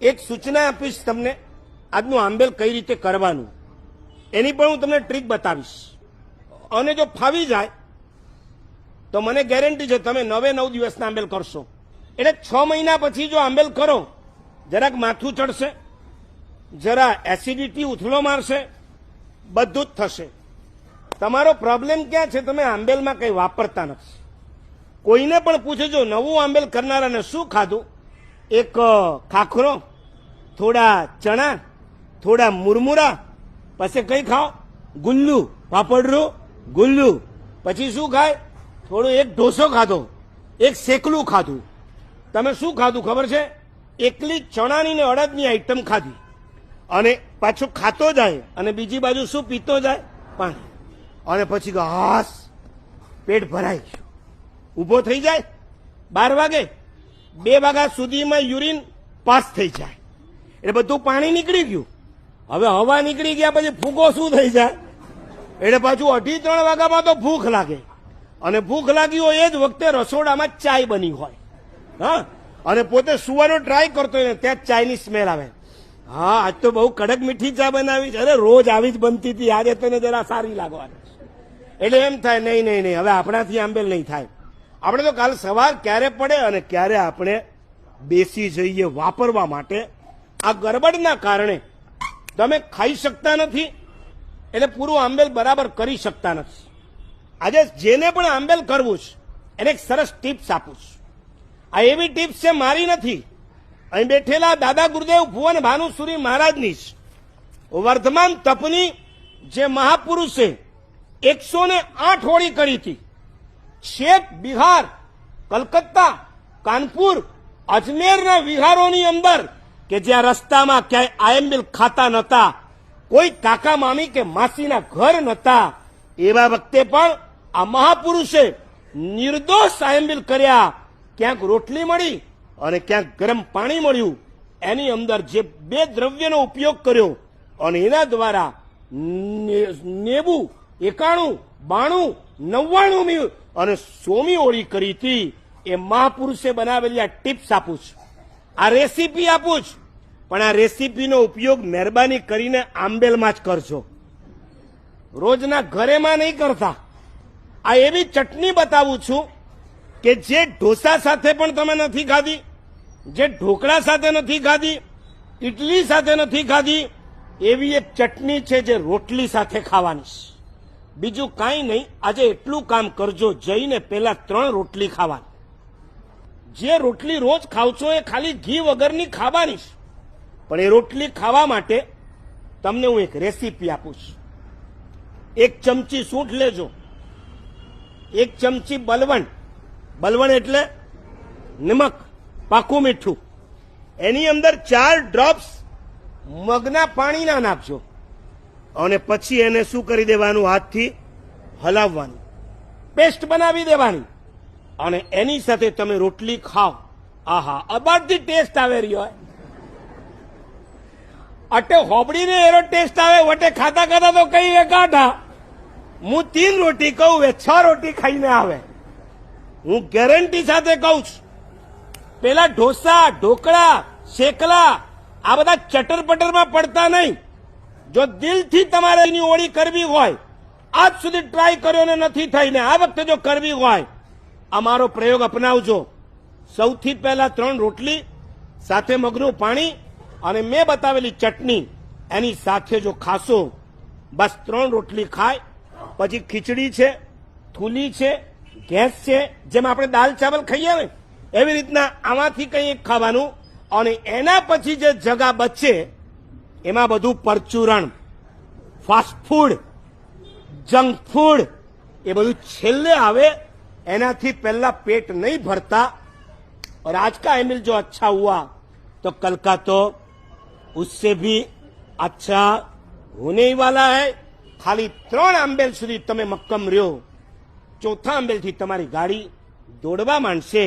એક સૂચના આપીશ તમને, આજનું આંબેલ કઈ રીતે કરવાનું એની પણ હું તમને ટ્રીક બતાવીશ. અને જો ફાવી જાય તો મને ગેરંટી છે તમે 9 દિવસના આંબેલ કરશો. એટલે 6 મહિના પછી જો આંબેલ કરો, જરાક માથું ચડશે, જરા એસિડિટી ઉથલો મારશે, બધું જ થશે. તમારો પ્રોબ્લેમ ક્યાં છે? તમે આંબેલમાં કંઈ વાપરતા નથી. કોઈને પણ પૂછજો નવું આંબેલ કરનારાને શું ખાધું? એક ખાખરો, થોડા ચણા, થોડા મુરમુરા, પછી કઈ ખાઓ? ગુલ્લુ, પાપડરું, ગુલ્લુ. પછી શું ખાય? થોડું એક ઢોસો ખાધો, એક શેકલું ખાધું. તમે શું ખાધું ખબર છે? એકલી ચણાની ને અડદની આઈટમ ખાધી. અને પાછું ખાતો જાય અને બીજી બાજુ શું પીતો જાય? પાણી. અને પછી હાસ પેટ ભરાઈ ગયું, ઊભો થઈ જાય. 12 વાગે 2 વાગ્યા સુધીમાં યુરિન પાસ થઈ જાય એટલે બધું પાણી નીકળી ગયું. હવે હવા નીકળી ગયા પછી ફૂગો શું થઈ જાય? એટલે પાછું 2:30-3 વાગ્યામાં તો ભૂખ લાગે. અને ભૂખ લાગી હોય એ જ વખતે રસોડામાં ચાય બની હોય. હા, અને પોતે સુવાનો ટ્રાય કરતો હોય ને ત્યાં ચાયની સ્મેલ આવે. હા, આજ તો બહુ કડક મીઠી ચા બનાવી છે. અરે રોજ આવી જ બનતી હતી, આજે તને જરા સારી લાગવાની. એટલે એમ થાય નહીં નહીં નહીં, હવે આપણાથી આંબેલ નહીં થાય. આપણે તો કાલ સવાર ક્યારે પડે અને ક્યારે આપણે બેસી જઈએ વાપરવા માટે. આ ગરબડના કારણે તમે ખાઈ શકતા નથી, એટલે પૂરું આંબેલ બરાબર કરી શકતા નથી. આજે જેને પણ આંબેલ કરવું છે એને એક સરસ ટિપ્સ આપું છું. આ એવી ટિપ્સ છે, મારી નથી, અહીં બેઠેલા દાદા ગુરુદેવ ભુવન ભાનુસુરી મહારાજની છે. વર્ધમાન તપની જે મહાપુરુષે 108 હોળી કરી હતી. છેક બિહાર, કલકત્તા, કાનપુર, અજમેરના વિહારોની અંદર કે જ્યાં રસ્તામાં ક્યાંય આંબેલ ખાતા નહોતા, કોઈ કાકા મામી કે માસીના ઘર નહોતા, એવા વખતે પણ આ મહાપુરુષે નિર્દોષ આંબેલ કર્યા. ક્યાંક રોટલી મળી અને ક્યાંક ગરમ પાણી મળ્યું. એની અંદર જે 2 દ્રવ્યનો ઉપયોગ કર્યો અને એના દ્વારા 90, 91, 92, 99 અને 100મી હોળી કરી હતી. એ મહાપુરુષે બનાવેલી આ ટિપ્સ આપું છું, આ રેસીપી આપું છું. પણ આ રેસીપીનો ઉપયોગ મહેરબાની કરીને આંબેલમાં જ કરજો, રોજના ઘરેમાં નહીં કરતા. આ એવી ચટણી બતાવું છું કે જે ઢોસા સાથે પણ તમે નથી ખાધી, જે ઢોકળા સાથે નથી ખાધી, ઇડલી સાથે નથી ખાધી, એવી એક ચટણી છે જે રોટલી સાથે ખાવાની છે. બીજું કાંઈ નહીં. આજે એટલું કામ કરજો, જઈને પહેલા 3 રોટલી ખાવાની. જે રોટલી રોજ ખાવ છો એ ખાલી ઘી વગરની ખાવાની છે. પણ એ રોટલી ખાવા માટે તમને હું એક રેસીપી આપું છું. 1 ચમચી સૂંઠ લેજો, 1 ચમચી બલવણ, બલવણ એટલે નમક, પાકું મીઠું. એની અંદર 4 ડ્રોપ્સ મગના પાણીના નાખજો અને પછી એને શું કરી દેવાનું? હાથથી હલાવવાનું, પેસ્ટ બનાવી દેવાની. અને એની સાથે તમે રોટલી ખાઓ. આહા, અબારથી ટેસ્ટ આવે રહ્યો. અટે હોબડીને એરો ટેસ્ટ આવે, વટે ખાતા ખાતા તો કઈ એ કાઢા. હું 3 રોટી કહું, એ 6 રોટી ખાઈને આવે. હું ગેરંટી સાથે કહું છું. પેલા ઢોસા, ઢોકળા, શેકલા આ બધા ચટર-પટરમાં પડતા નહીં. જો દિલથી તમારે એની હોળી કરવી હોય, આજ સુધી ટ્રાય કર્યો ને નથી થઈને, આ વખતે જો કરવી હોય, અમારો પ્રયોગ અપનાવજો. સૌથી પહેલા 3 રોટલી સાથે મગનું પાણી અને મેં બતાવેલી ચટણી એની સાથે જો ખાશો, બસ 3 રોટલી ખાય. પછી ખીચડી છે, થૂલી છે, ગેસ છે, જેમ આપણે દાલ ચાવલ ખાઈએ ને એવી રીતના આમાંથી કંઈ ખાવાનું. અને એના પછી જે જગા બચે એમાં બધું પરચુરણ, ફાસ્ટ ફૂડ, જંક ફૂડ એ બધું છેલ્લે આવે. એનાથી પહેલા પેટ નહીં ભરતા. और आज का आंबेल जो अच्छा हुआ तो कल का तो उससे भी अच्छा होने ही वाला है. खाली 3 आंबेल સુધી તમે મક્કમ રહ્યો, ચોથા આંબેલથી તમારી ગાડી દોડવા માંડશે.